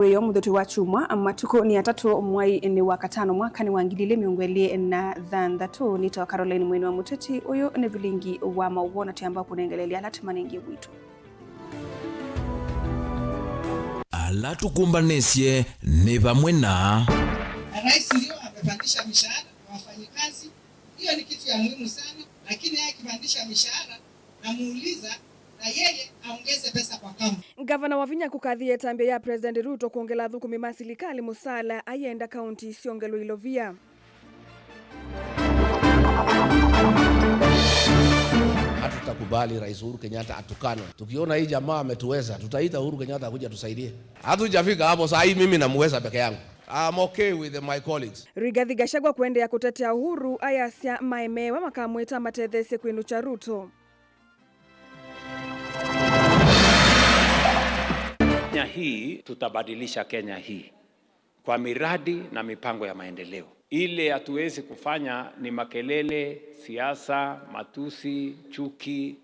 Weyo mudoti wa chumwa matuko ni atatu mwai ni wakatano mwaka ni wangilile miongweli na thandatu nito Caroline Mwene wa Muteti uyu ni vilingi wa mauwona tiamba kunengeleli alatima nengi witu. Alatu kumbanesye ni vamwena. Rais ndio amepandisha mishahara kwa wafanyikazi. Hiyo ni kitu ya muhimu sana, lakini yeye akipandisha mishahara namuuliza na yeye aongeze pesa kwa kaunti. Gavana wa Vinya kukathie tambia ya President Ruto kuongela thukumi masilikali musala ayenda kaunti siongelo ilovia. Hatutakubali Rais Uhuru Kenyatta atukane. Tukiona hii jamaa ametuweza, tutaita Uhuru Kenyatta akuja tusaidie. Hatujafika hapo saa hii mimi namuweza peke yangu. I'm okay with my colleagues. Rigathi Gachagua kuendea kutetea uhuru ayasya maemewa makamwita matethese kwinu cha Ruto. Kenya hii tutabadilisha Kenya hii kwa miradi na mipango ya maendeleo. Ile hatuwezi kufanya ni makelele, siasa, matusi, chuki.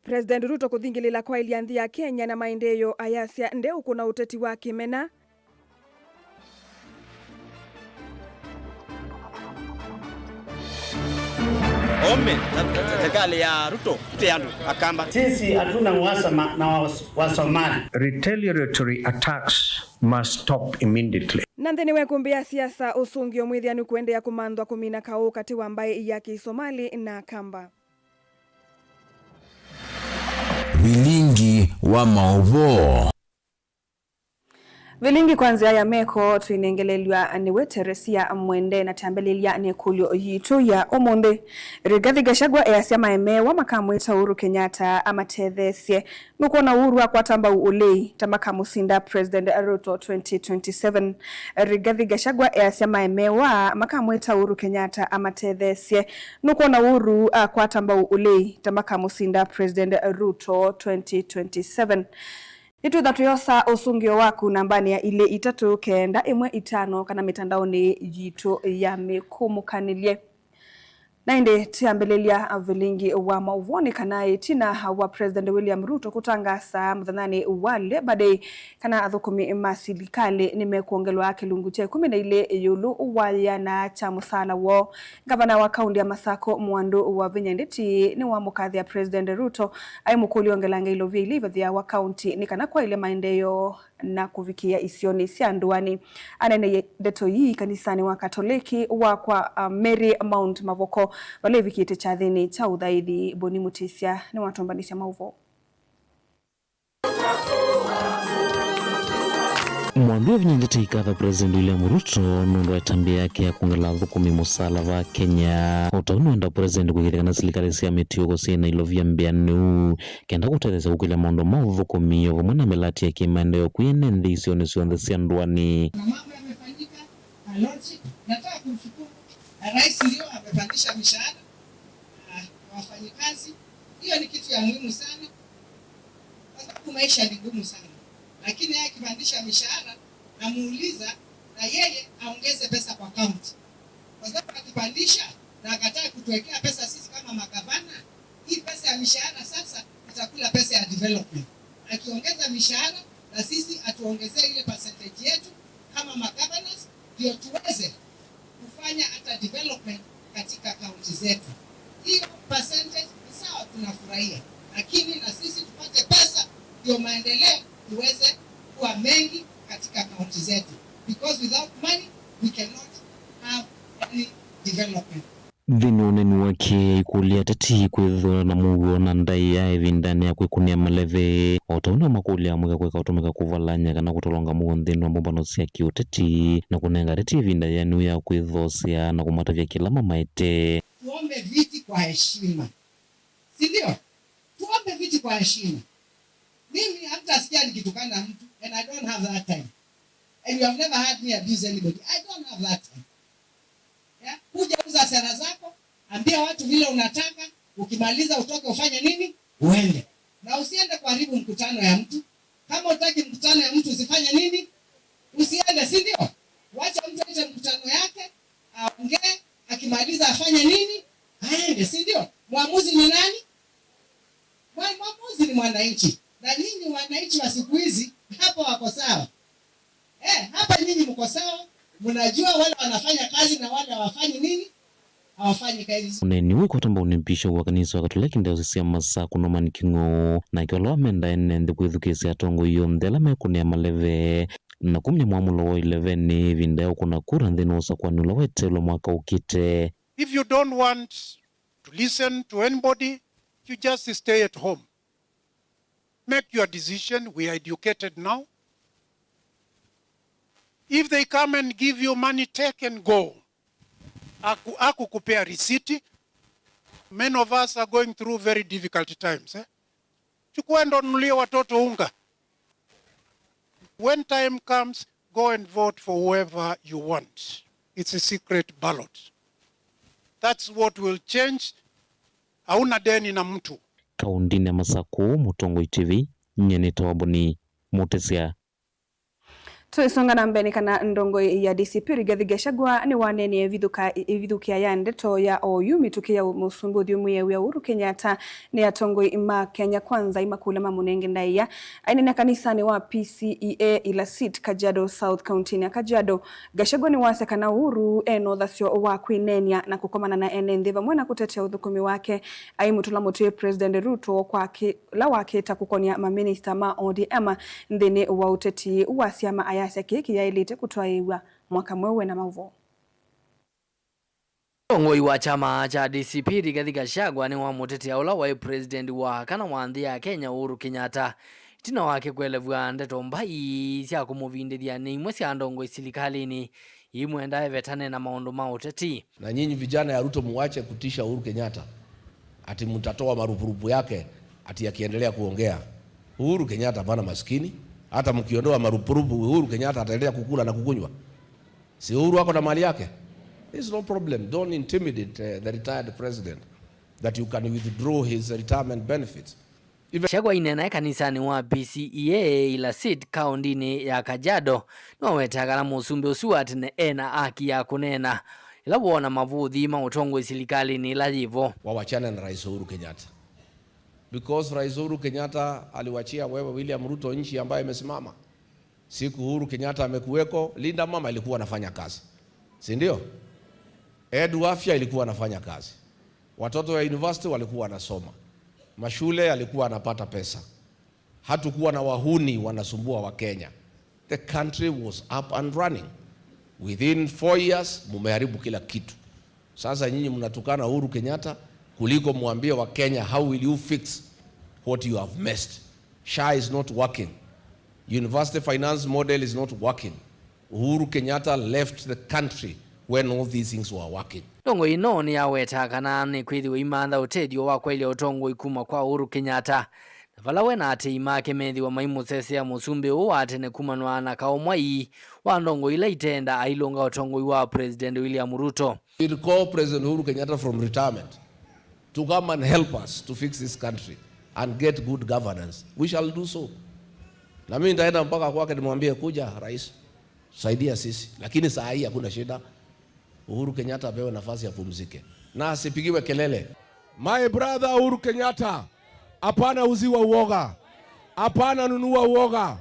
President Ruto kuthingilila kwa ilianthia Kenya na maendeleo ayasya ndeu kuna uteti wa kimena. Ome serikali ya Ruto teandu akamba sisi hatuna uhasama na Wasomali. Retaliatory attacks must stop immediately. Nandheni wekumbia siasa usungio mwithianu kuendea kumandwa kumina kau katiwa ambaye yaki Somali na kamba. Vilingi wa maovo. Vilingi kwanzia ya meko tuinengelelwa ni weteresia mwende na tambelilia ni kulio yitu ya omonde. Rigathi Gachagua eyasya maemewa makamwita Uhuru Kenyatta amatethesie nukona uhuru kwa tamba ulei tamakamusinda President Ruto 2027. Rigathi Gachagua eyasya maemewa makamwita Uhuru Kenyatta amatethesie nukona uhuru kwa tamba ulei tamakamusinda President Ruto 2027. Itu dhatuyosa usungio waku nambani ya ile itatu kenda imwe itano kana mitandaoni yitu ya mekumukanilie. Nainde tiambelelia vilingi wa mauvoni kanaye tina wa President William Ruto kutangasa mdhanani wale badai kana athukumi masilikali nimekuongelwa kilungu cha 10 na ile yulu waya na chamusala wo. Gavana wa kaunti ya Masako Mwandu wa Vinya Ndeti ni wa mukadhi ya President Ruto aimukuli ongelanga ilo vile vya wa kaunti ni kana kwa ile maendeleo na kuvikia isioni sianduani. Anene deto hii kanisani wa Katoliki wa kwa Mary Mount Mavoko wale vikite cha dhini cha udhaidi Boni Mutisia ni watombanisha mauvo. Mwandu wa Vinya Ndeti ikatha President William Ruto nundu wa tambia yake ya kuongela thukumi musala wa Kenya. Utaunu enda President kuhirekana silikali siya metiogo sina ilovia mbianu kenda kuteleza ukile maondo mao thukumi ovo mwana melati ya kimaendeo kuyene ndi isioni sionde siya nduani. Na mambo yamefanyika, alonsi, nataka kumshukuru Rais ndio amepandisha mishahara kwa wafanyikazi. Hiyo ni kitu ya muhimu sana kwa sababu maisha ni ngumu sana. Lakini yeye akipandisha mishahara namuuliza na yeye aongeze pesa kwa kaunti. Kwa sababu akipandisha na akataa kutuwekea pesa sisi kama magavana, hii pesa ya mishahara sasa itakula pesa ya development. Akiongeza mishahara na sisi atuongezee ile percentage yetu kama magovernors ndio tuweze kufanya hata development katika kaunti zetu. Hiyo percentage ni sawa, tunafurahia, lakini na sisi tupate pesa ndio maendeleo tuweze kuwa mengi katika kaunti zetu, because without money we cannot have any development. Vinuneni wake ikulia tati kwithwa na mugo na ndai ya evindani ya kwikunia maleve otauna makulia mweka kweka utumika kuvalanya kana kutolonga mugo nthini wa mbano siya kiuteti na kunenga reti evinda ya niu ya kwithosya na kumata vya kila mamaete. Tuombe viti kwa heshima, sindio? Tuombe viti kwa heshima. Mimi hata sikia nikitukana mtu and I don't have that time. And you have never heard me abuse anybody. I don't have that time. Yeah? Kuja uza sera zako, ambia watu vile unataka, ukimaliza utoke ufanye nini? Uende. Na usiende kuharibu mkutano ya mtu. Kama utaki mkutano ya mtu usifanye nini? Usiende, si ndio? Wacha mtu aite mkutano yake, aongee, akimaliza afanye nini? Aende, si ndio? Mwamuzi ni nani? Mwamuzi ni mwananchi. Na nyinyi wananchi wa siku hizi hapo wako sawa. mko sawa, mnajua wale wanafanya kazi na wale hawafanyi nini, hawafanyi kazi. Uneni wiko tamba unipisho wa kanisa wa Katoliki Diocese ya Masako no manikingo na ikiwa menda ende kwithukisia tongo iyo ndela mekunia maleve na kumnya mwamulo wa 11 vindeo kuna kura ndeno kwa nula wetelo mwaka ukite. If you don't want to listen to anybody, you just stay at home. Make your decision. We are educated now. If they come and give you money, take and go. Aku kupea receipt. Many of us are going through very difficult times. Chukua ndo nunulie watoto unga. When time comes, go and vote for whoever you want. It's a secret ballot. That's what will change. Hauna deni na mtu. Kaundini ya Masako, Mutongo TV, Nyeneta Waboni, Mutesia. Tuisonga na mbeni kana ndongo ya DCP Rigathi Gachagua ni wanene vithukia ya ndeto ya OU mitukia musumbuthi umwe wa Uhuru Kenyatta ni atongo ima Kenya Kwanza imakula mamunenge ndaiya ainene kanisani wa PCEA ila seat Kajiado South County ya Kajiado. Gachagua ni waseka na Uhuru eno thasio wa kwinenia na kukomana na ene ndhiva mwena kutetea uthukumi wake aimutula mutuye President Ruto kwa la wake takukonia maminister ma ODM ndhini wa uteti wa siama ayase kiki ya ilite kutoaiwa mwaka mwewe na mauvo. Ngoi wa chama cha DCP Rigathi Gachagua ni wa mutetea ula wa president wa kana wanthi ya Kenya Uhuru Kenyatta tina wake kwelevwa ndeto mbai cia kumuvindithia ni imwe cia ndongo isilikalini imwe ndae vetane na maundu ma uteti. Na nyinyi vijana ya Ruto muache kutisha Uhuru Kenyatta ati mtatoa marupurupu yake ati akiendelea kuongea. Uhuru Kenyatta bana maskini, hata mkiondoa marupurupu Uhuru Kenyatta ataendelea kukula na kukunywa. Si Uhuru wako na mali yake? It's no problem. Don't intimidate the retired president that you can withdraw his retirement benefits. Gachagua inena kanisani wa PCEA ila seat kaundini ya Kajiado no wetagala musumbe usuati ne ena aki ya kunena ila wona mavuthi ma utongo isilikali ni la jivo wawachane na Rais Uhuru Kenyatta, because Rais Uhuru Kenyatta aliwachia wewe William Ruto nchi ambayo imesimama. Siku Uhuru Kenyatta amekuweko, Linda Mama ilikuwa anafanya kazi, si ndio? Edu afya ilikuwa anafanya kazi, watoto wa university walikuwa wanasoma, mashule alikuwa anapata pesa, hatukuwa na wahuni wanasumbua wa Kenya. The country was up and running. Within 4 years mumeharibu kila kitu. Sasa nyinyi mnatukana Uhuru Kenyatta kuliko muambie wa Kenya how will you fix what you have messed. SHA is not working. University finance model is not working. Uhuru Kenyatta left the country when all these things were working. Tongo ino ni aweta kana ni kwithiwe imantha utedio wa kweli utongo ikuma kwa Uhuru Kenyatta. Valawe na ate imake methi wa maimu sese ya musumbe uwa atene kumanwa na kaomwai wa ndongo ila itenda ailonga utongo iwa President William Ruto. We call President Uhuru Kenyatta from retirement to come and help us to fix this country and get good governance. We shall do so. Na mimi nitaenda mpaka kwake nimwambie kuja rais, saidia sisi. Lakini saa hii hakuna shida. Uhuru Kenyatta apewe nafasi ya pumzike na asipigiwe kelele. My brother Uhuru Kenyatta, hapana uziwa uoga, hapana nunua uoga.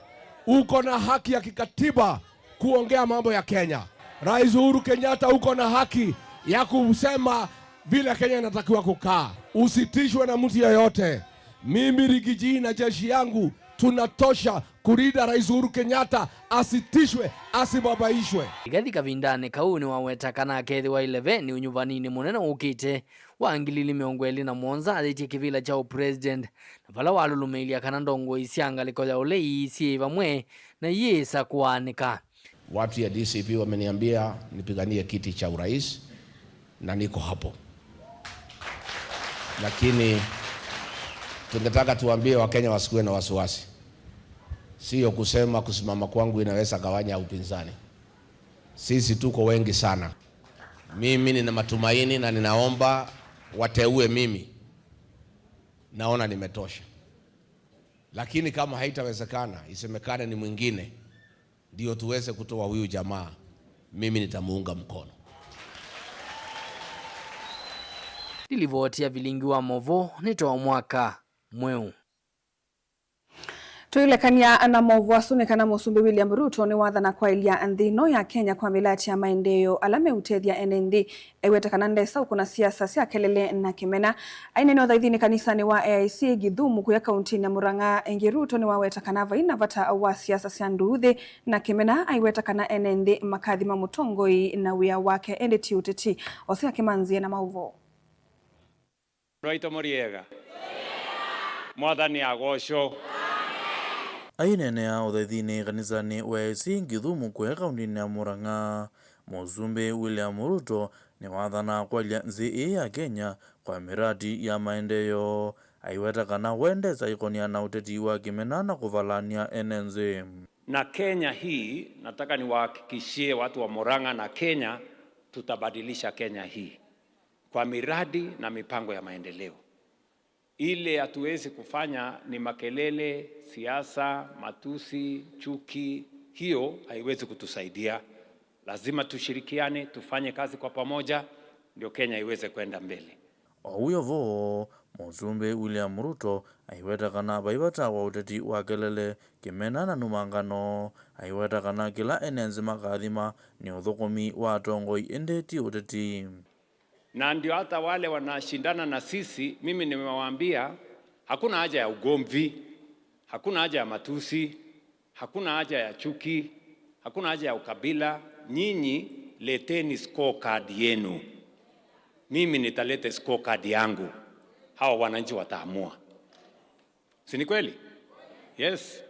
Uko na haki ya kikatiba kuongea mambo ya Kenya. Rais Uhuru Kenyatta, uko na haki ya kusema vile Kenya inatakiwa kukaa. Usitishwe na mtu yeyote. Mimi Rigiji na jeshi yangu tunatosha kurida Rais Uhuru Kenyatta asitishwe, asibabaishwe. Rigathi kavindane kauni waweta kana kethi wa 11 unyuvanini munene ukite wangilili miongweli na monza athiti kivila cha president na vala walulumilia kana ndongo isianga likoja ulei isi vamwe na yesa kuanika. Watu ya DCP wameniambia nipiganie kiti cha urais na niko hapo. Lakini tungetaka tuambie Wakenya wasikuwe na wasiwasi. Sio kusema kusimama kwangu inaweza gawanya upinzani. Sisi tuko wengi sana. Mimi nina matumaini na ninaomba wateue mimi. Naona nimetosha. Lakini kama haitawezekana, isemekane ni mwingine ndio tuweze kutoa huyu jamaa, mimi nitamuunga mkono. Dilivotia vilingi wa movo nitoa mwaka mweu. Tuilekania na movu kana Musumbi William Ruto ni wathana kwa ilia nthino ya Kenya kwa milati ya maendeleo alame utethia NND ewetakana ndesa ukuna siasa cia kelele na kimena ainene thaithini kanisani wa AIC Githumu kuya kaunti ya Murang'a engi Ruto ni wawetakana vaina vata wa siasa cia nduthi na kimena aiwetakana NND makathima mutongoi na wia wake endeti uteti osia kimanzie na mauvo Roito Moriega Mwathani agocwo ainene ya uthaithini kanisani wa AIC Githumu kuya kaunti ya Murang'a Musumbi William Ruto ni wathana kwalia nzi ya Kenya kwa miradi ya maendeleo aiwetakana wendeza ikonia na uteti wa kimena na kuvalania NNZ. Na Kenya hii nataka niwahakikishie watu wa Murang'a na Kenya, tutabadilisha Kenya hii kwa miradi na mipango ya maendeleo. Ile hatuwezi kufanya ni makelele, siasa, matusi, chuki, hiyo haiwezi kutusaidia. Lazima tushirikiane, tufanye kazi kwa pamoja, ndio Kenya iweze kwenda mbele. Huyo vo Musumbi William Ruto aiwetakana vaivata wa uteti wa kelele kimena na numangano aiwetakana kila NNZ makathima ni uthukumi wa tongoi endeti uteti. Na ndio hata wale wanashindana na sisi, mimi nimewaambia hakuna haja ya ugomvi, hakuna haja ya matusi, hakuna haja ya chuki, hakuna haja ya ukabila. Nyinyi leteni scorecard yenu, mimi nitalete scorecard yangu, hawa wananchi wataamua. Si ni kweli? Yes.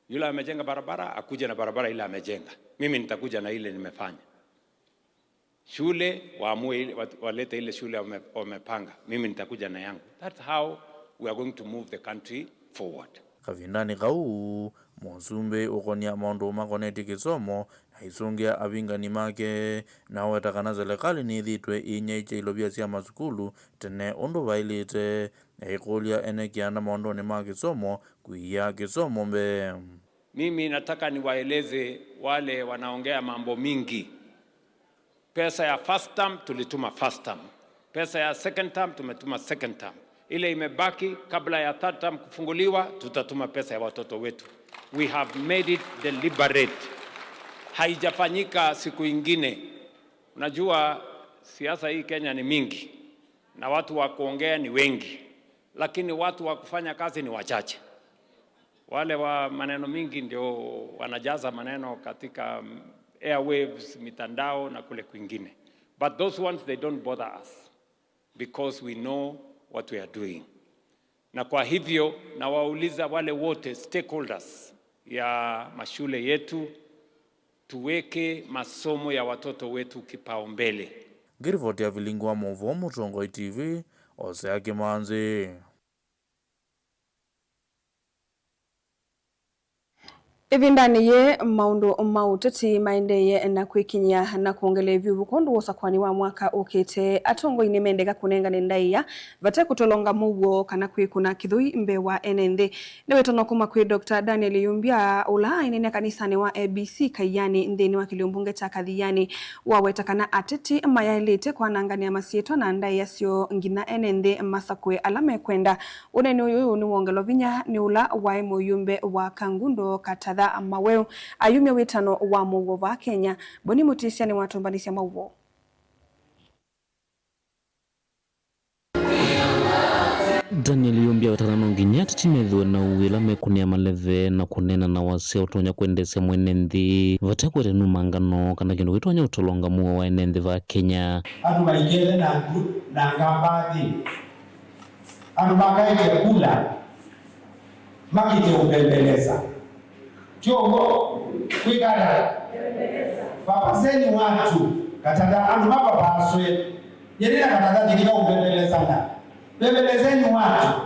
Yule amejenga barabara akuje na barabara ile amejenga, mimi nitakuja na ile nimefanya. Shule waamue walete ile shule wamepanga, mimi nitakuja na yangu. That's how we are going to move the country forward. Kavindani kau Musumbi ukonia maundu makoneti kisomo aisungia avingani make na wetakana serikali ni thitwe inyeche ilobia cia masukulu tene undu vailite ikulia enekiana maundu ni ma kisomo kuia kisomo mbe. Mimi nataka niwaeleze wale wanaongea mambo mingi. Pesa ya first term tulituma first term. Pesa ya second term tumetuma second term. Ile imebaki kabla ya third term kufunguliwa tutatuma pesa ya watoto wetu. We have made it deliberate. Haijafanyika siku ingine. Unajua siasa hii Kenya ni mingi na watu wa kuongea ni wengi, lakini watu wa kufanya kazi ni wachache. Wale wa maneno mingi ndio wanajaza maneno katika airwaves, mitandao na kule kwingine. But those ones, they don't bother us because we know what we are doing. Na kwa hivyo na wauliza wale wote stakeholders ya mashule yetu, tuweke masomo ya watoto wetu kipaumbele. Girivoti ya vilingwa movo Mutongoi TV Osea Kimanzi. Ivindani ye maundu mauteti maendeye na kwikinya na kuongele vyu kondu wosakwani wa mwaka ukite atongo ini mendega kunenga nendaiya vate kutolonga mugo kana kwikuna kithui mbe wa NND newe tono kuma kwi Dr. Daniel Yumbia ula inene kanisani wa ABC Kayani ndeni wa Kiliumbunge cha Kadhiani wawetakana ateti mayalite kwa nangani ya masieto na ndaiya sio ngina NND masakwe alame kwenda uneni uyu ni wongelo vinya ni ula wa Muyumbe wa Kangundo Katadha amaweo ayumia witano wa mugo wa Kenya boni mutisia ni watu mbanisia mauvo. Daniel Yumbia watakana nginya titimethwe na uwila mekunia maleve na kunena na wase utonya kuendesya mwenenthi vatakwete numangano kana kindu witonya utolonga muo wa enenthi va Kenya. Anu maikele na ngambathi anu makaite kula makite upembeleza Jogo kwigara vapaseni watu katada anu mapa paswe yenina katada dikika upembelezana bembelezeni watu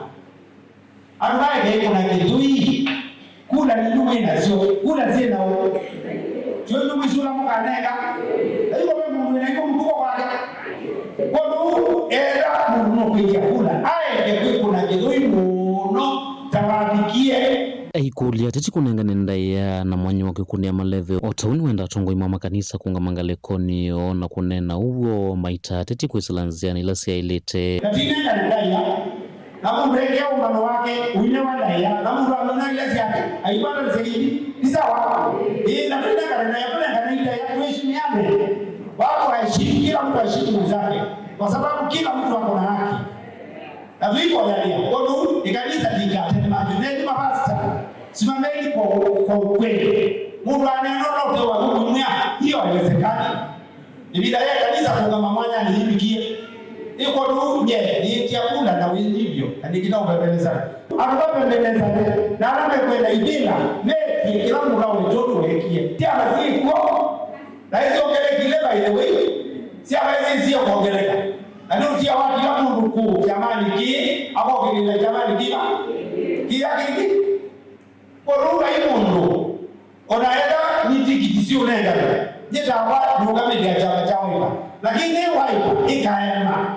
anu maike kuna kitui kula ni nduwe na sio kula zina uo jio nduwe sura muka nega hiyo mungu na hiyo mtuko wake kono era mungu kuikia kula ae kuna kitui muno tawabikie Aikulia teti kunengane ndaiya na mwanyi wake kunia maleve otauni wenda tongo imama kanisa kunga mangalekoni na kunena uwo maita teti kuisilanzia nilasi ya ilete. Katina ndaiya na mundu eke umano wake uine wandaya na mundu amona ile yake aipata zaidi ni sawa na tena kana yapenda ile ya kuheshimiana wako heshima kila mtu heshimu mwenzake kwa sababu kila mtu ako na haki na vipo wanalia kwa ikanisa tika tena ndio mapasta simameni kwa ukweli mundu anaona ndio wa dunia hiyo haiwezekani ni bila ya kanisa kungama mwanya alihibikie iko nje ni chakula na hivyo hadi kidogo bebeleza akabebeleza na anakwenda ibila meki kila mtu awe jodo wekie tia maziko na hizo ngere kileba ile wewe si hawezi sio kuongeleka na ndio tia watu wa mundu kuu jamani ki hapo kilile jamani kia kwa mundu onaenda ni tikiti si unaenda jetawa ndugamidi ya chama chao lakini waipa ikaema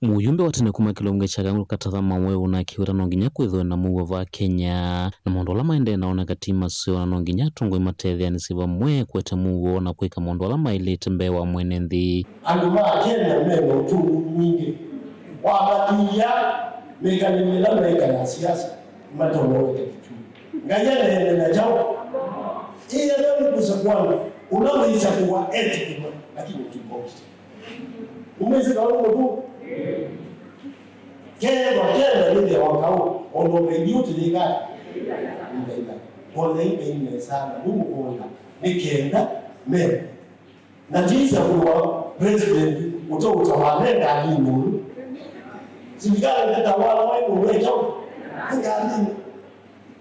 muyumbe wa tene kuma kilonge cha gangu katathama wewe na kiwira no nginya kwithwe na muwa va Kenya na mondo la maende naona katima sio no nginya tungwe matethia ni siva mwe kwete muwo na kwika mondo la mailete mbewa mwene nthi andu ma Kenya meno tu nyingi wa batia mekanimela meka siasa matono yote kitu ngaya na jao ile leo kusakwana unaweza kuwa ethical lakini tukoje umezeka wao tu kero ndio wakao ono reduce liga kwa nini sana Mungu kuona nikenda mimi na jinsi kwa president utawalenga nini sivigala ndatawala wao wewe ngani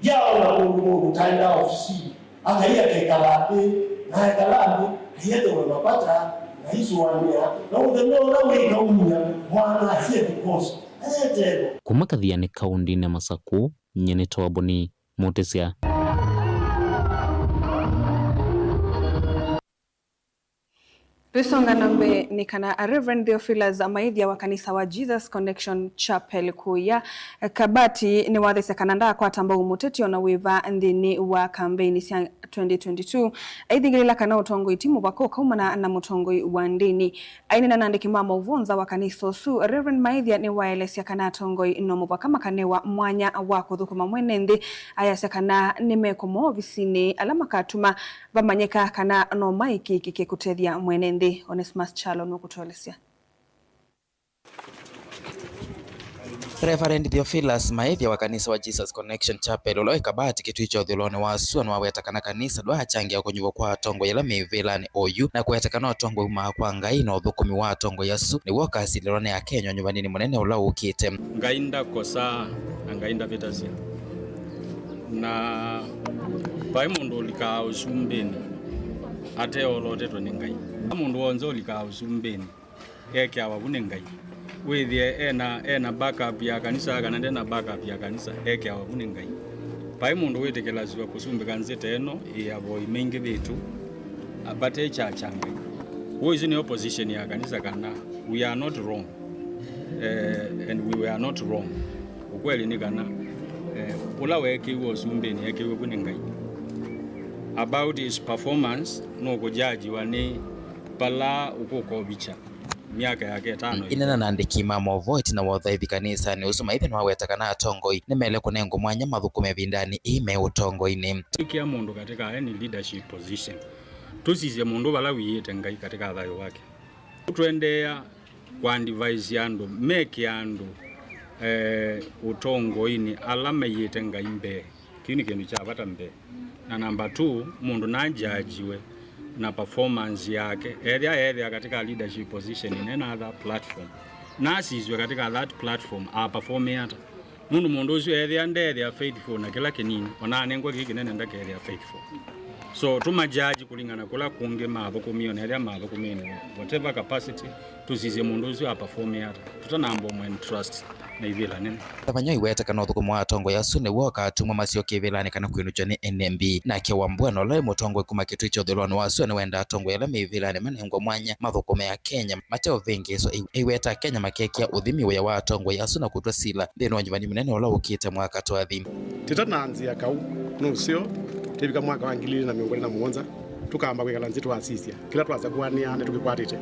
yao na Mungu utaenda ofisi angalia kekalate na kalande hiyo unapata na hizo wania na ndio na weka unya mwana asiye kukosa etero kumakathia ni kaundi ne Masaku nyene Toboni Motesia Tusonga nambe ni kana Reverend Theophilus Amaithia wa kanisa wa Jesus Connection Chapel kuya Kabati ni wathese kananda kwa tamba umuteti ona wiva ndini wa campaign cia 2022 aithingirila kana utongo itimu bako kaumana na mutongo wa ndini aini na nandiki mama uvonza wa kanisa su Reverend Maithia ni waelesya kana tongo ino mubaka makanewa mwanya wa kuthukuma mwene nthi ayasya kana nimekomo visini alama katuma bamanyeka kana no maiki kikekutethia mwene nthi Onesmus Chalo nokutolesya Reverend Theophilus Maithia wa kanisa wa Jesus Connection Chapel oloe Kabati kitu hicho thulone wa suan wa wetakana kanisa dwa achangia kunyuva kwa tongo yala mevilani oyu na kwetakana tongo uma kwa ngai no thukumi wa tongo yasu ni woka silirone ya Kenya nyuvanini munene ula ukite ngainda kosa na ngainda vitasia na pai mundu lika usumbeni ate olotetwe ni ngai mundu wonzo lika usumbeni eke awabune ngai withie ena backup ya kanisa kana ndena backup ya kanisa eke awabune ngai pai mundu witekelazwa kusumbika nzete eno ya boy mengi bitu abate cha changa wo is in opposition ya kanisa kana we are not wrong and we were not wrong ukweli ni kana ula weke wo sumbeni yake wabune ngai about his performance no kujaji wani pala ukoko bicha miaka yake 5 inena nandiki mama vote na wathaithi kanisa ni usuma ithi nwawetakana atongoi nimele kunengo mwanya mathukume vindani ime utongoi-ini tukia mundu katika any leadership position tusizie mundu bala wiyete ngai katika thayo wake tuendea kwa device yandu make yandu utongoi-ini alama yete ngai mbe kini kindu cha bata mbe na number 2 mundu na jajiwe na performance yake area katika leadership position in another platform na asizwe katika that platform a perform yata mundu usio area faithful na kila kinini onanengwa kikinene ndake area faithful so tumajaji kulingana kula kunge mavo kumiona area mavo kumene whatever capacity tuzize mundu usio a perform yata tutanambo mwen trust na ivila nene tabanyoi wetakana uthukumu wa tongo yasu ni woka atumwa masio kivilani kana kwinucho ni NMB na kiwa mbwano lai mutongo kuma kitu icho thulwani wasu ni wenda tongo yala mivilani manengo mwanya mathukume ya Kenya mateo vingi so iweta Kenya makekia uthimi wa tongo yasu na kutwa sila thino nyumbani munene ola ukite mwaka twathi titananzia kau nusio tibika mwaka wa 2017 tukamba kwikala nzitu asisia kila twaza kuania ne tukikwatite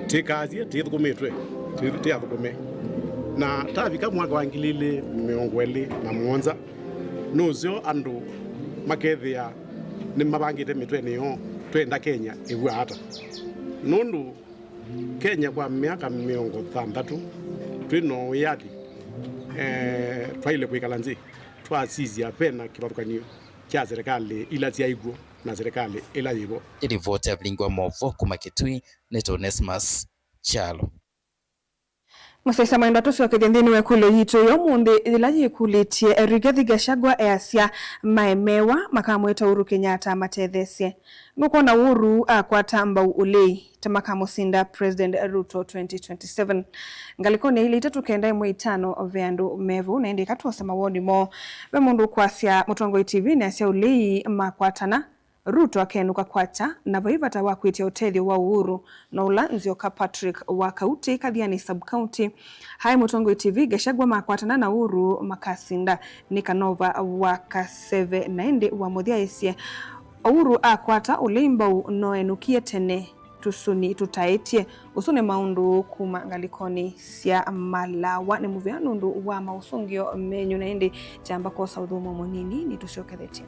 tikazie tithukumitwe tia thukome na tavika mwaka wa 2017 nuzio andu makethia ni mabangite mitwe niyo twenda Kenya igwa hata nundu Kenya kwa miaka 60 twino yadi twaile kwikala nzi twasizia pena kibathukanio kya serikali ila cia igwo na serikali ila yibo irivota vilingwa movo kuma Kitui neto Onesmus Chalo Musesa mwenda tucoke thini we kulo yitu yo mundi ilaji kulitie Rigathi Gachagua easia maemewa makamweta Uhuru Kenyatta matethesie nuko na Uhuru akwatamba ulei tamakamusinda President Ruto 2027 ngalikone ile itatu kenda imwe 5 vyandu mevu na indika tuosema woni mo we mundu kwasia Mutongo TV na asia ulei makwatana Ruto akenuka kwacha na vaivata wa kwitia utethio wa Uhuru na Ulanzioka Patrick wa Kauti Kathiani sub-county. Hai Mutongo TV Gachagua makwatana na Uhuru makasinda Nikanova wa Kaseve na indi wa Muthia esie Uhuru akwata ulimba noenukie tene tusuni tutaitie usune maundu kuma ngalikoni sia Malawa ni muvianundu wa mausungio menyu na indi jamba kwa saudhumu monini ni tusiokethetie.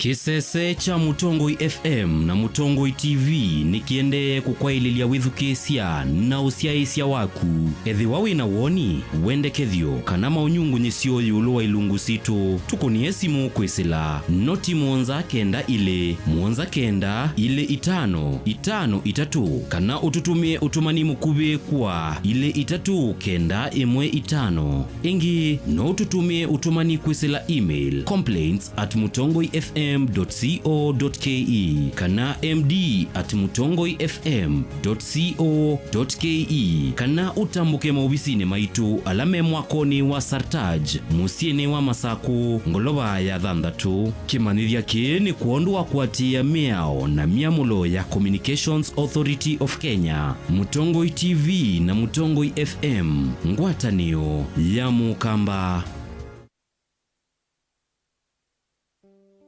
Kisese cha Mutongoi FM na Mutongoi TV nikiende kukwaililia withukesia na usiaisia waku ethi wawe na woni wende kethio kana maunyungu nyesio yulu wa ilungu sito tukoni esimu kwesila noti mwonza kenda ile 5 kana ututumie utumani mukube kwa ile 3 kenda emwe 5 ingi no ututumie utumani kwesila email complaints@mutongoifm.co.ke kana md@mutongoifm.co.ke kana utambuke maubisine maitu alame mwakoni wa Sartaj musiene wa Masako ngoloba ya Thandatu kimanithia kieni kuondwa kuatia miao na miamulo ya Communications Authority of Kenya. Mutongoi TV na Mutongoi FM ngwatanio ya mukamba.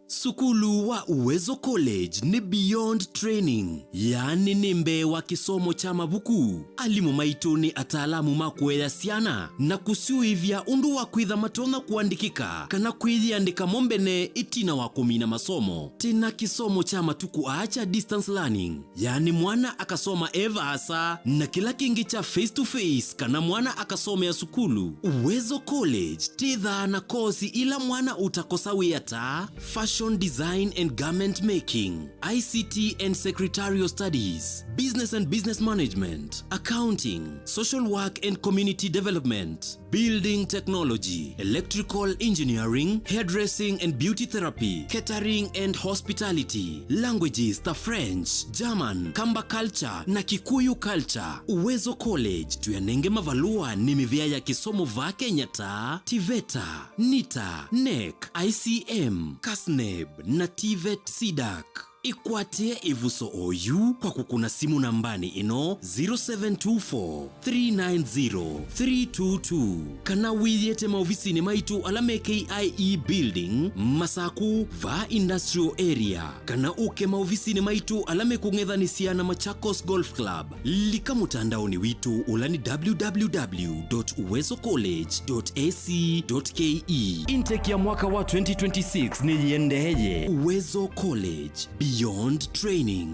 Sukulu wa Uwezo College ni beyond training, yani nimbe wa kisomo cha mabuku. Alimu maitu ni ataalamu makwea siana na kusiuivya undu wa kwitha matona kuandikika kana kwithiandika mombene itina wa kumina masomo. Tena kisomo cha matuku acha distance learning, yani mwana akasoma eva asa na kila kingi cha face to face kana mwana akasoma ya sukulu. Uwezo College titha na kosi ila mwana utakosawi ata fashion design and garment making, ICT and secretarial studies, business and business management, accounting, social work and community development, building technology, electrical engineering, hairdressing and beauty therapy, catering and hospitality, languages ta French, German, Kamba culture na Kikuyu culture. Uwezo College tuyanenge mavalua ni mivia ya kisomo va Kenyatta, TVETA, NITA, NEC, ICM, KASNEB na TVET SIDAC. Ikwatie ivuso oyu kwa kukuna simu nambani ino 0724-390-322 kana wiyete maofisini maitu alame KIE building Masaku va industrial area kana uke maofisini maitu alame kungethanisia na Machakos Golf Club lika mutandaoni witu ulani www.uwezocollege.ac.ke. Intake ya mwaka wa 2026 ni yendeye Uwezo College beyond training.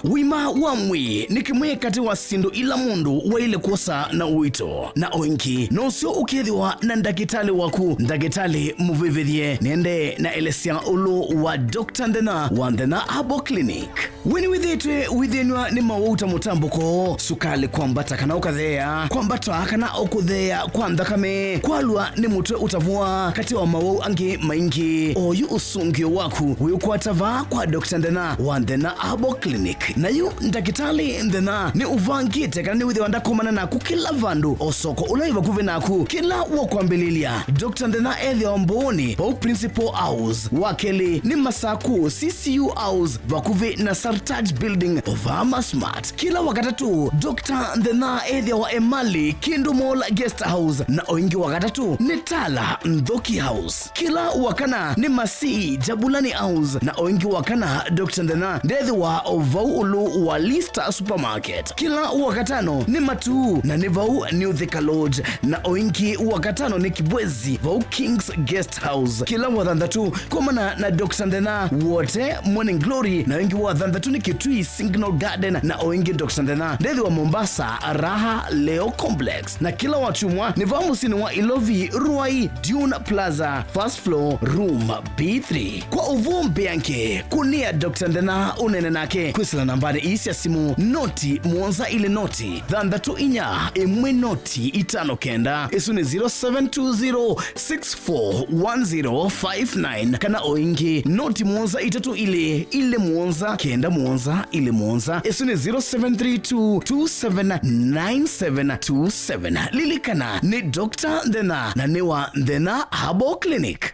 Wima wamwi nikimwe kati wa sindu ila mundu wa ile kosa na uito na oinki no sio ukethiwa na ndagitali waku ndagitali muvivithie nende na elesia ulu wa Dr. Ndena wa Ndena Herbal Clinic. Weni withitwe withinwa ni mawuta mutambuko sukali kwambata kana ukathea kwambata kana okuthea kwa ndakame kwalwa ni mutwe utavua kati wa mawau angi maingi oyu usungio waku uyukwatava kwa Dr. Ndena wa Ndena Herbal Clinic na yu ndagitali Ndena ni uvangite kana ni withiwa ndakomana naku kila vandu osoko ulaiva kuve naku kila wakwambililia. Dr. Ndena ethi omboni Paul Principal House wakeli ni Masaku CCU House vakuve na Sartaj Building Ovama Smart. Kila wakatatu Dr. Ndena Edhia wa Emali Kindu Mall Guest House na oingi wakatatu ni Tala Ndhoki House. Kila wakana ni Masi Jabulani House na oingi wakana Dr. Ndena Ndedhi wa Ovau Ulu wa Lista Supermarket. Kila wakatano ni Matu na ni Vau New Thika Lodge na oingi wakatano ni Kibwezi Vau Kings Guest House. Kila wathandatu komana na Dr. Ndena wote Morning Glory na oingi wathandatu ni Kitui Signal Garden na oingi Dr. Ndena Ndedhi wa Mombasa Raha Leo Complex. Na kila wachumwa ni vamusini wa Ilovi Ruai Dune Plaza First Floor Room B3. Kwa uvumbi yanke kunia Dr. Ndena unene nake kwisila nambari isi ya simu noti muonza ile noti thandatu inya emwe noti itano kenda isu ni 0720641059 kana oingi noti muonza itatu ile muonza kenda muonza ile muonza isu ni 0732279727. Lilikana ni Dr. Ndena na niwa Ndena Herbal Clinic.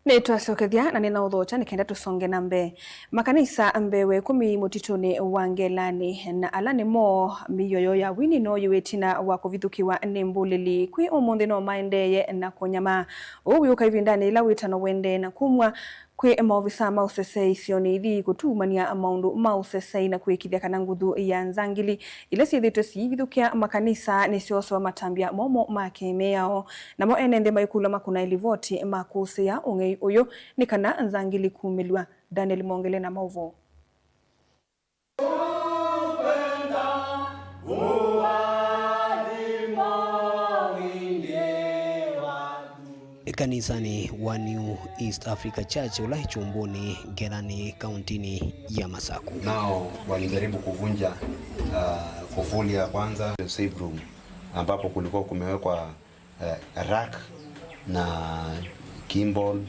Nitwacokethia na nina uthocha nikenda tusonge na mbe makanisa mbewe 10 mutituni wa Ngelani na ala nimo miyoyo ya wini no yuwetina wa kuvithukiwa ni mbulili kwi umuthi no maendeye na kunyama uyu kaivindani ila witano wende na kumwa kwi maofisa mausesei sioni ithi gutumania maundu mausesei na kwikithia kana nguthu ya nzangili ile ciithitwe civithukia makanisa nicio matambia momo makemeao namo enende maikula makuna ilivoti makusia ungei uyu ni kana nzangili kumilwa. Daniel Mongele na mauvo. Kanisani wa New East Africa Church ulahi Chumbuni Ngelani kauntini ya Masaku. Nao walijaribu kuvunja kufuli ya kwanza safe room ambapo kulikuwa kumewekwa rack na gimbal,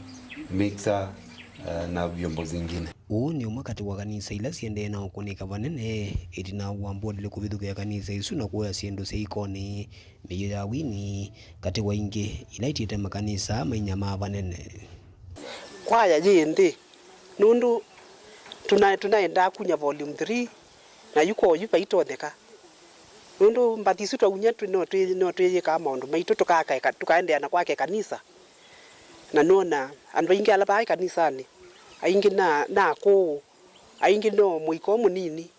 mixer na vyombo zingine. Huu ni umakati wa kanisa ila siende na ukunika vanene itina wambodile kuvithuka ya kanisa isu na kuwa siendo seikoni miyo ya wini kati wa inge ila itite makanisa mainyama vanene. Kwaya jindi nundu tunaenda kunya volume 3 na yuko yupa itodeka nundu mbathisu twaunya no tweye kama maundu maitu tukaendea na kwake kanisa na nona andu ingi ala bai kanisani aingi na ko aingi no muiko munini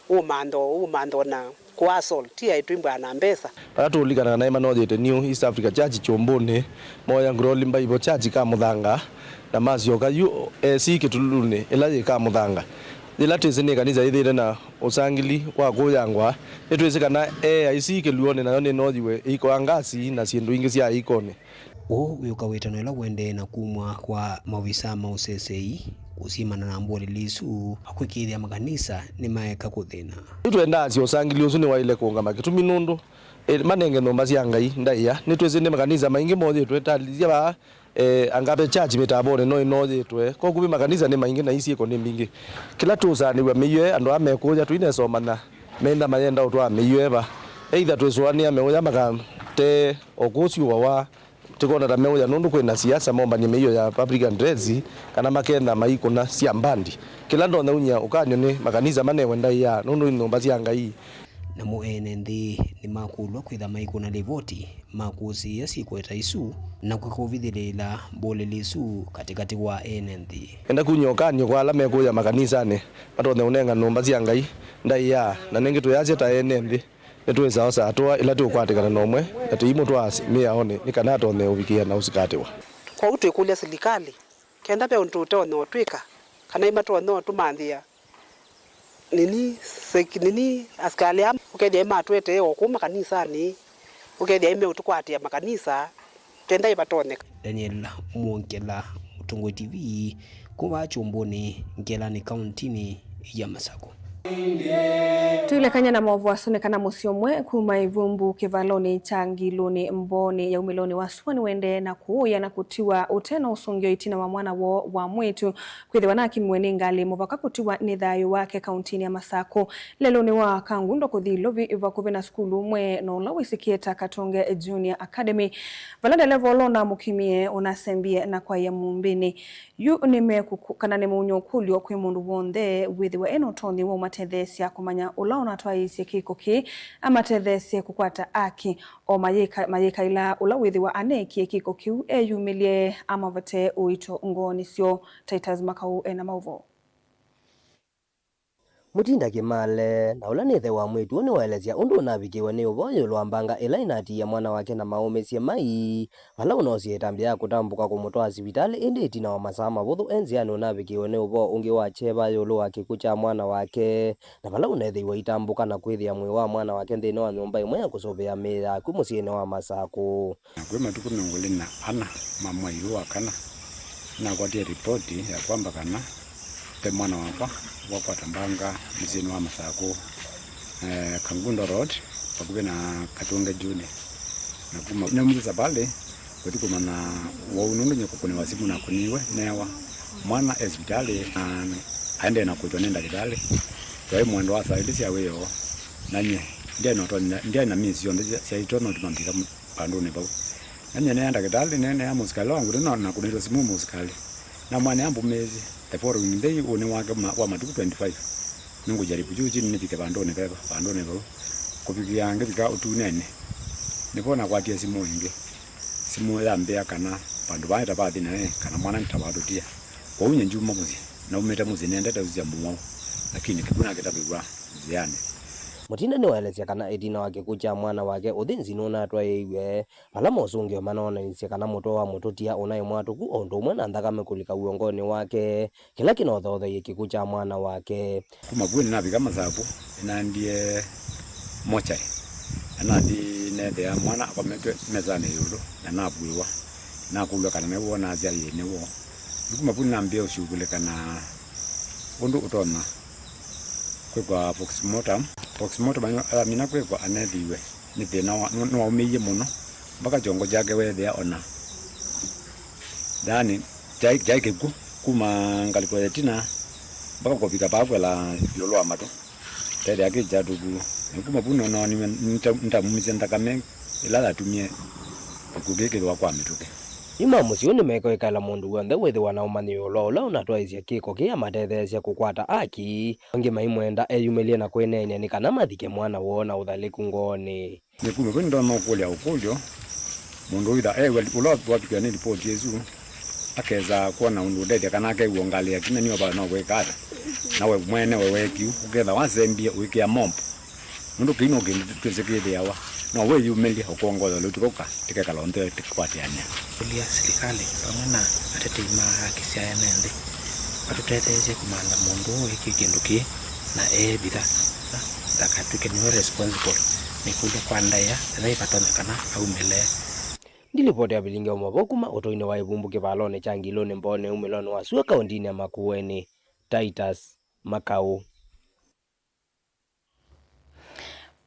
umando na kwa assault tia itwimbwa na mbesa atulikana na Emmanuel New East Africa Church Chumbuni moya Glory Bible Church ka Muthanga na mazioka yu sikitulune ila ka Muthanga ila twizine kanisa ithire na usangili wa kuyangwa itwizikana IC luone na yone nothiwe iko angasi na ciendu ingi cia ikone yuka wetano ila wende na kumwa kwa mawisa mausesei kusimana na mbole lisu akwikithia makanisa ni maeka kuthina itwenda cio sangili usu ni waile kuungama kitumi nundu manenge nomba cia ngai ndaia nitwizinde makanisa maingi mothi twetalizia ba angabe church metabone no inothitwe ko kubi makanisa ni maingi na isi iko ni mingi kila tuzaniwe miye andu amekuja twine somana menda mayenda utwa miye ba either twizwania meoya makate okuciwa wa tukona da meoya nundu kwina siasa momba ni miyo ya public address kana makenda maikuna cia mbandi kila ndo naunya ukanyo ni makanisa manewe ndaia nundu nomba cia ngai na muenendi ni makulwa kwitha maikuna levoti makusi yasikweta isu na kukovithirila mbole lisu katikati wa enendi enda kunyokanyo kwa alame kuya makanisa ne patone unenga nomba cia ngai ndaia na nengi tuyaje ta enendi netweza osa atwa ila tukwatikana nomwe ati imo twasi miaone nikana tone ubikia na usikatiwa kwa utu ikulia serikali kenda pe untu no twika kana imatwa no tumanthia nini askali am ukedia matwete okuma kanisa ni ukedia ime utukwatia makanisa tenda ibatone. Daniel Mongela, Mutongwe TV, kuva Chumbuni Ngelani kauntini ya Masaku. Tuilekanya na maovu asonekana musiomwe kuma ivumbu kivaloni changiloni mboni ya umiloni waswani wende na kuuya na kutiwa utena usungio itina wa mwana wa mwetu kwithiwa na kimweni ngali muvaka kutiwa ni thayu wake kauntini ya Masako leloni wa kangundo kuthilovi ivakuve na skulu mwe no lawisikieta Katonge Junior Academy valanda level na mukimie unasembie na kwa ya mumbini yu nimekukana ni munyokulio kwi mundu wonde withiwa eno tondi wa matethesia kumanya ulaona twaisi kikoki amatethesia kukwata aki o mayeka ila ula withiwa aneki kikoki eyumilie amavate uito ngoni sio Titus Makau ena mauvo Mutinda kimale na ulanithe wa mwitu ni waelezea undu unavikiwa ni uvoyo lwambanga ila inati ya mwana wake na maomesia mai vala unaosietambia kutambuka kumutoa sibitali indi itina wa masama vuthu enziani unavikiwa ni uvo ungi wa cheva yulu wa kikucha mwana wake na vala unethiwa itambuka na kwithia mwi wa mwana wake nthini wa nyumba imwe ya kusovea mira kumusiene wa Masako kwe matuku minguli na ana mamwa ilu wakana na kwa ripoti ya kwamba kana pe mwana wakwa Tambanga mzini wa Masako Kangundo Road pakuwe na Katonge Junior na kuma nyamuza pale kwetu kuma na waunundu nyeko kune wasimu na kuniwe newa mwana hospitali aende na kutwa nenda kitale kwa hiyo mwendo wa saidisi ya weyo nanye ndiye na misi yondo ya itono tumambika pandone pao nanye nenda kitale nene ya musikali wangu na kunito simu musikali na mwana yambu mezi the following day one wa matuku 25 ningu jaribu juji nipike bandone babo kupiki yange bika utunene nipona kwatia simu ya mbea kana bandu baita bathi nae kana mwana ntabadutia kwa unye njuma muzi na umeta muzi nendeta uzia mbumo lakini kibuna kitabigwa ziane Mutinda ni waelezea kana edina wake kucha mwana wake uthinzi nuna atwa iwe vala mosungio manona nisia kana muto wa mututia unaye mwatuku ondo mwana ndakame kulika uongoni wake kila kinothodho yikikucha mwana wake kumabuni nabika Masako inandie mochari anandi nende ya mwana akomete mezane yulu na nabwiwa nakulwa kana mewo nazia yenewo kumabuni nambia ushugule kana undu utona kwa Foxmoto banyo mina kwa anethiwe ni thina no umiye muno mpaka jongo jake wethia ona dani jai kiku kuma ngaliko yetina mpaka kopika pakwela yolo amato tede yake jatugu kuma puno no ni ntamumize ndakame ila atumie kugekelwa kwa mituke Imamu sioni meko ikala mundu wende withiwa na umanio lola unatwaisia kiko kia matethesia kukwata aki ongi maimwenda eyumilie na kwenene ni kana mathike mwana wona uthaliku ngoni nikume kwenda no kulia ukulio mundu witha ewe ulo wapikia ni report yezu akeza kuona undu ndethia kana ke uongalia kina niwa ba no gwekata nawe mwene wewe kiu uketha wazembia wikia mompo mundu kino twezekethia wa no we yumilie ukongoza lutukoka tikekala onde tikwatiania kulia serikali pamwe na ateteima haki cia nende batutetheesie kumanda mundu iki kindu ki na bitha ndakatuike niwe responsible nikuja kwa ndaya thai batonekana aumile ndilipoti ya bilingi wa mabokuma utoine wa ivumbu kivalone changiloni mbone umiloni wa suwa kaundini ya Makueni Titus Makau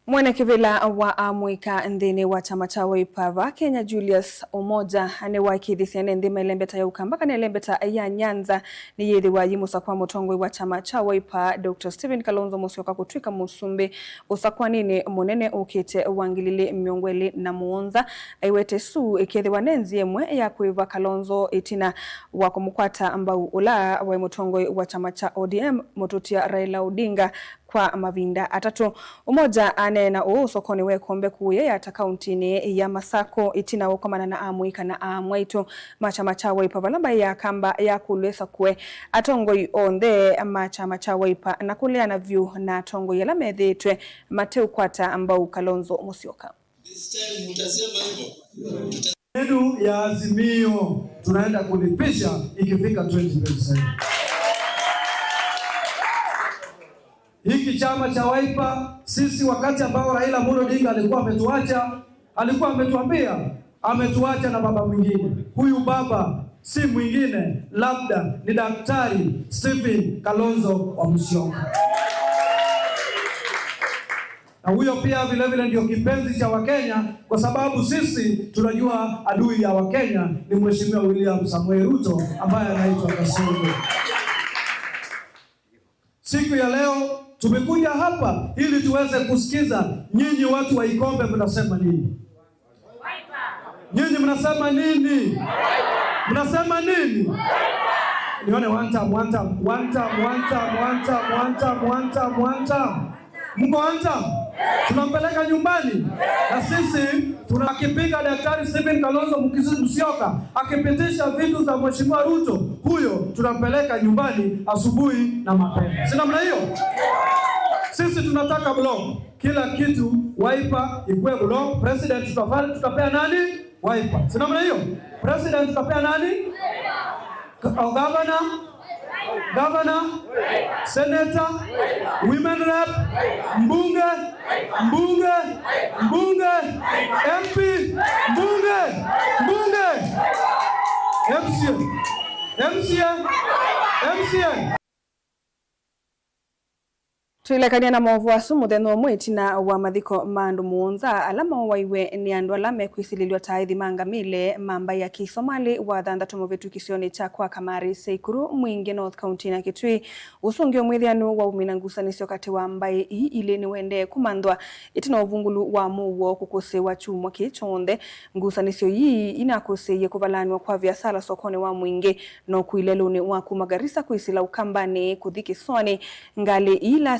Mwene kivila wa amwika nthini wa chama cha Wiper Kenya Julius Omoja ane wakithisia nthima ilembeta ya Ukamba kana ilembeta ya Nyanza ni yithi wa yimusa kwa mutongwe wa chama cha Wiper Dr. Stephen Kalonzo Musyoka kutwika musumbi usakwa nini munene ukite wangilili miongweli na muonza aiwete su ikithi wa nenzi emwe ya kuiva Kalonzo itina wa kumukwata ambao ula wa mutongwe wa chama cha ODM mututia Raila Odinga kwa mavinda atatu Umoja anena sokoni wekombe kuye ya takauntini ya Masako itina wakomana na amwika na amwaitu machama cha Wiper valamba ya kamba ya kulwesa kwe atongoi onde machama cha Wiper na kulea na view na atongoi la medhetwe Mateu Kwata ambao Kalonzo Musyoka Edu ya Azimio tunaenda kulipisha ikifika 2027. Hiki chama cha Wiper sisi wakati ambao Raila Amolo Odinga alikuwa ametuambia ametuacha na baba mwingine. Huyu baba si mwingine labda ni Daktari Stephen Kalonzo wa Musyoka. na huyo pia vile vile ndio kipenzi cha Wakenya, kwa sababu sisi tunajua adui ya Wakenya ni Mheshimiwa William Samoei Ruto ambaye anaitwa Kasongo. Siku ya leo tumekuja hapa ili tuweze kusikiza nyinyi watu wa Ikombe mnasema nini? Nyinyi mnasema nini? Mnasema nini? Nione one time. Mko one time? Tunampeleka nyumbani. Na sisi tunakipiga Daktari Stephen Kalonzo Musyoka akipitisha vitu za Mheshimiwa Ruto, huyo tunampeleka nyumbani asubuhi na mapema. Si namna hiyo? Sisi tunataka block. Kila kitu Wiper ikuwe block. President tutapea nani? Wiper. Si namna hiyo? President tutapea nani? Governor, Senator, Women Rep, Mbunge, MP, MCA. Tuilekania na movu asu muthenya umwe itina wa mathiko mandu muonza alama waiwe ni andu alame kwisililwa taithi mangamile mamba ya Kisomali wa thanthatu muvitukisioni cha kwa Kamari Seikuru mwingi North County na Kitui usungio mwithianu wa umina ngusanisio kati wa mbai ii ili ni wende kumandwa itina uvungulu wa muwo kukose wa chumwa kichonde ngusanisio ii inakoseye kuvalanwa kwa biasala sokoni wa mwingi no kuileluni wa kumagarisa kuisila ukambani kuthikisoni ngali ila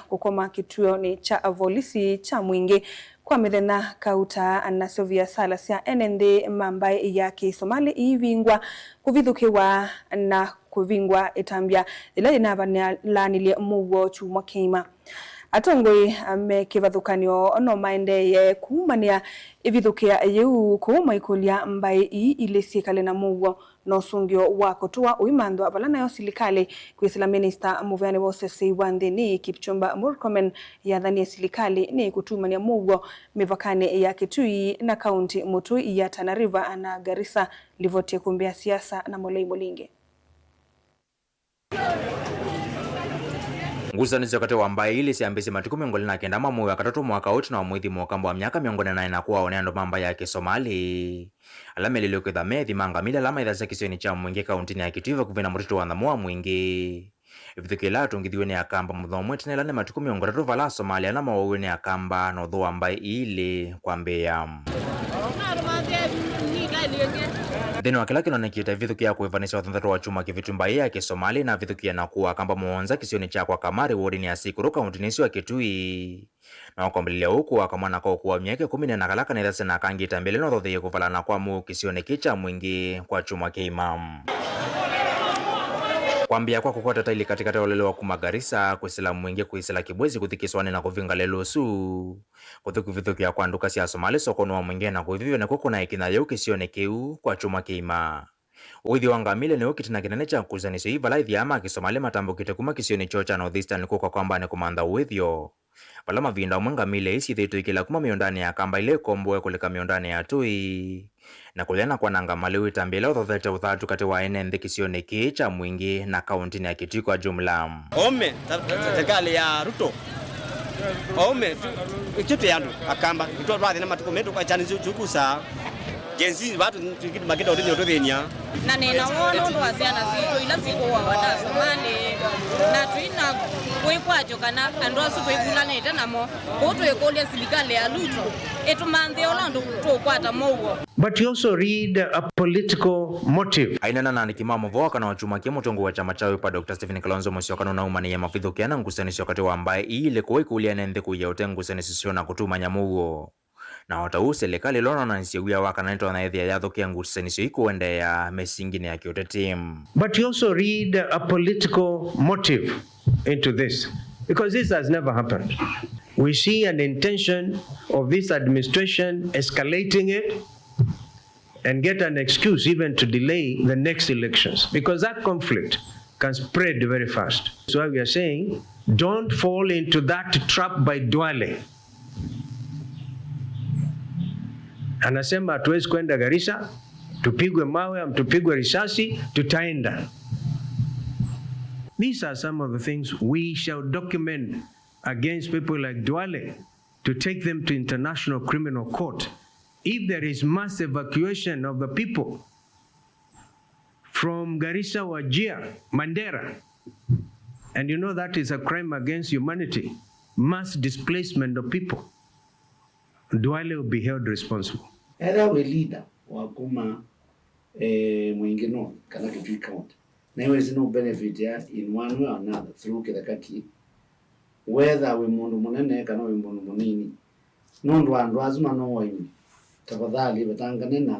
kukoma kituoni cha volisi cha mwingi kwa mithena kauta anasio biasala sia enende mamba ya Kisomali ivingwa kuvithukiwa na kuvingwa itambia ila inavanilanilie muwo chumwa keima. Atongoi mekivathukanio no maendeye kumania ivithukia yu kuuma ikulia mbai ii ili sikale na muwo no sungio wako tuwa uimandwa avalana yo silikali kuisila minister muveani wosesi wandhini Kipchumba Murkomen ya dhani ya silikali ni kutumania muwo mivakane ya Kitui na kaunti Mutui ya Tana River na Garissa livote kumbia siasa na Molei Molinge. Ngusanizio kati wa mbai ili siambisi matiku miongoni na kenda mamu ya katatu mwaka uti na mwithi mwakamba wa miaka miongoni na inakuwa oneando mamba ya Kisomali. Alame lilio kitha methi manga mila lama idhasa kisioni cha mwingi kauntini ya Kitui kuvina muritu wa ndhamua mwingi. Ivithukila tungithiweni ya kamba muthomu itinela ni matiku miongoni tatu vala Somalia na mawaweni ya kamba no dhuwa mbai ili kwa mbea. Thini wa kila kinonekite vithukia kuivanisha wathanthatu wa chuma kivitumbai ya Kisomali na vithukia na kuwa kamba muonza kisioni cha kwa Kamari wodini ya Seikuru kauntini ya Kitui. Na wakombililia huku wakamwana kwa kuwa mieke 10 na kalaka na idhase na kangi itambele no dhodhiye kuvalana kwa mu kisioni kicha mwingi kwa chuma keimam. Kwambia kwa kukota taili katikati ya olelo wa kumagarisa kuisila mwingi kuisila kibwezi kuthikiswani na kuvinga lelusu kuthukuvithukia kwa nduka siya Somali sokono wa mwingi na kuvivyo na kuku na ikina yeu kisione keu kwa chuma keima. Uithi wangamile ni ukitina kinene cha kuzanisho hii vala ithi ama Kisomali matambo kitekuma kisioni chocha Northeastern kuka kwamba ni kumanda uithyo. Vala mavinda umwangamile isi thitu ikila kuma miondani ya kamba ile komboe kulika miondani ya Tui. Na kuliana kwa nanga maliwi tambile uthothecha uthatu kati wa enende kisioni kicha mwingi na kauntini ya Kitui kwa jumla. Ome, serikali ya Ruto. Ome, kitu yandu akamba. Kitu wathi na matukometu kwa chani chukusa. Genzi watu tukiti magenda odini otothenia. Na nena wono ndo asiana zito ila ziko wa wada Somali. Na tuina kwekwacho kana andu asu kwevulanete namo. Koto ekolia serikali ya Ruto. Etumanthe olando tukwata mowo. But you also read a political motive. Aina na nikimamo voka na wachuma kimo tongo wa chama chawe pa Dr. Stephen Kalonzo Musyoka na umani ya mafithukia na ngusanisho kati wa mbae ile kuwe kulia nende kuya utengu sanisisio na kutuma nyamuo. Na watau serikali lona na nsiwia waka na nito na ethia yathukia ngusanisho ikuende ya mesingine ya kiote team. But you also read a political motive into this. Because this has never happened. We see an intention of this administration escalating it and get an excuse even to delay the next elections, because that conflict can spread very fast. So we are saying, don't fall into that trap by Duale. Anasema hatuwezi kwenda Garissa, tupigwe mawe, tupigwe risasi, tutaenda. These are some of the things we shall document against people like Duale to take them to International Criminal Court if there is mass evacuation of the people from Garissa, Wajir, Mandera. And you know that is a crime against humanity, mass displacement of people. Duale will be held responsible. Era we leader wa kuma Mwingi North kana Kitui County. Na there is no benefit in one way or another through Kidakati. Whether we mundu munene kana we mundu munini. Nondu andu azuma no wimi. Tafadhali batangane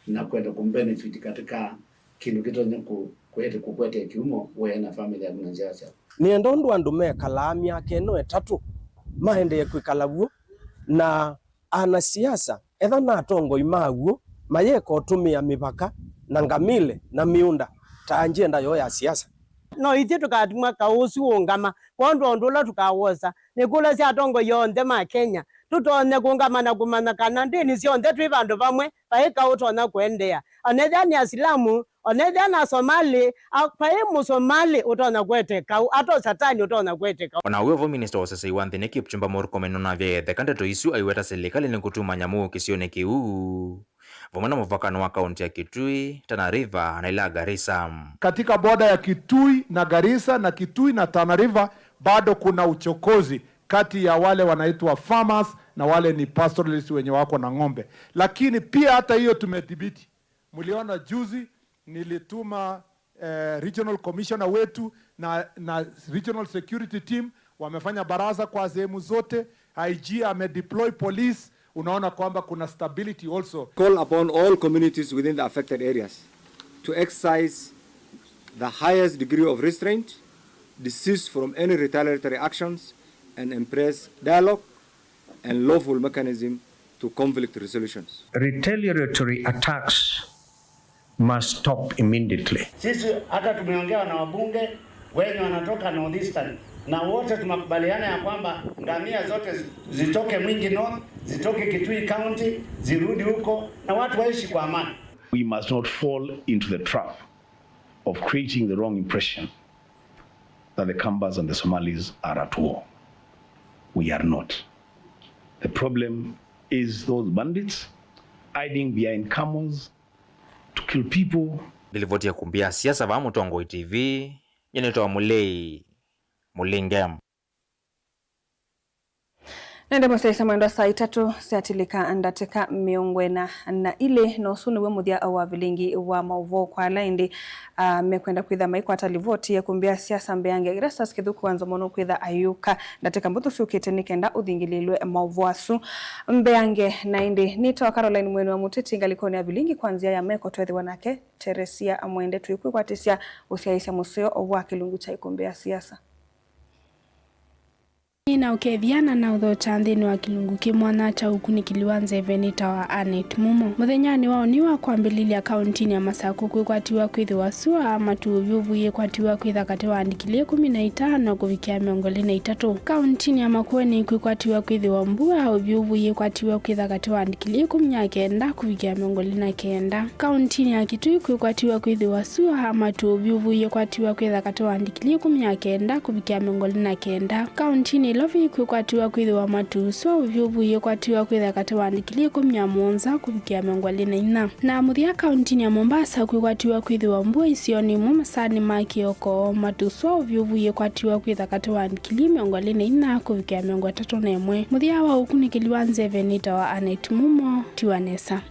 na kwenda kumbenefit katika kindu kitonye kukwete kiumo we na family ya kunanjasa. Ni ndondu andu mekala miaka eno etatu mahende kwikalaguo na ana siasa etha na atongo imaguo mayeka utumia mipaka na ngamile na miunda ta njenda yo ya siasa. No ite tukatumwa kausi ungama kondo ndola tukawoza nikula sia atongo yonde ma Kenya tutone kungama na kumana kana ndini sionde twi bandu bamwe paika utona kuendea anetha ni Islamu anetha na Somali pae mu Somali utona kweteka ato satani utona kweteka. Ona wevo minister osese iwanthi ne Kipchumba Murkomen nona vye thekande to isu aiweta serikali ni kutuma nyamu kisione kiu vomana muvakano wa kaunti ya Kitui, Tana River na ila Garissa. Katika boda ya Kitui na Garissa na Kitui na Tana River bado kuna uchokozi kati ya wale wanaitwa farmers na wale ni pastoralists wenye wako na ng'ombe. Lakini pia hata hiyo tumedhibiti. Mliona juzi nilituma regional commissioner wetu na regional security team wamefanya baraza kwa sehemu zote. IG amedeploy police. Unaona kwamba kuna stability also. Call upon all communities within the affected areas to exercise the highest degree of restraint, desist from any retaliatory actions, and embrace dialogue and lawful mechanism to conflict resolutions. Retaliatory attacks must stop immediately. Sisi hata tumeongea na wabunge wenye wanatoka Northeastern na wote tumekubaliana ya kwamba ngamia zote zitoke Mwingi North, zitoke Kitui County, zirudi huko na watu waishi kwa amani. We must not fall into the trap of creating the wrong impression that the Kambas and the Somalis are at war. We are not. The problem is those bandits hiding behind camels to kill people. Nilivotia kumbia siasa va Mutongo TV, yenetoa Mulingem. Nende mwasaisa mwendo saa 3 siatilika andateka miongwena na ile na usuni we muthia wa vilingi wa mauvo kwa laindi mekwenda kwitha maiko atalivoti ya kumbia siasa mbeange Erastus Kithuku wanzo mono kwitha ayuka ndateka mbutu siukite nikenda uthingililwe mauvo asu mbeange na indi nito Caroline mwenu wa mutiti ngalikoni ya vilingi kwanzia ya meko twethi wanake Teresia amwende tuikui kwa tisia usiaisia museo wa kilungu cha ikumbia siasa. Na ukethiana na uthocha nthini wa kilungu kimwana cha ukunikiliwa Nzevenita wa Anet Mumo muthenyani wao ni wa kwambililia kauntini ya Masaku kwikwatiwa kwithiwa sua matuvyuvuye kwatiwa kwitha kati wa andikilie 15 kuvikia 23 kauntini ya Makueni kwikwatiwa kwithiwa mbua uvyuvuye kwatiwa kwitha kati wa andikilie 19 kuvikia 29 kauntini ya Kitui kwikwatiwa kwithiwa sua matuvyuvuye kwatiwa kwitha kati wa andikilie 19 kuvikia 29 kauntini Lovi kwikwatiwa kwithiwa matuswa uvyuvuye kwatiwa kwitha kati wa andikilie 17 kuvikia 24 na muthia kauntini ya Mombasa kwikwatiwa kwithiwa mbua isioni masani ma Kioko matuswa uvyuvuye kwatiwa kwitha kati wa andikilie 24 kuvikia 31 muthia wa ukunikiliwa Nzevenita wa Anet Mumo Tiwanesa.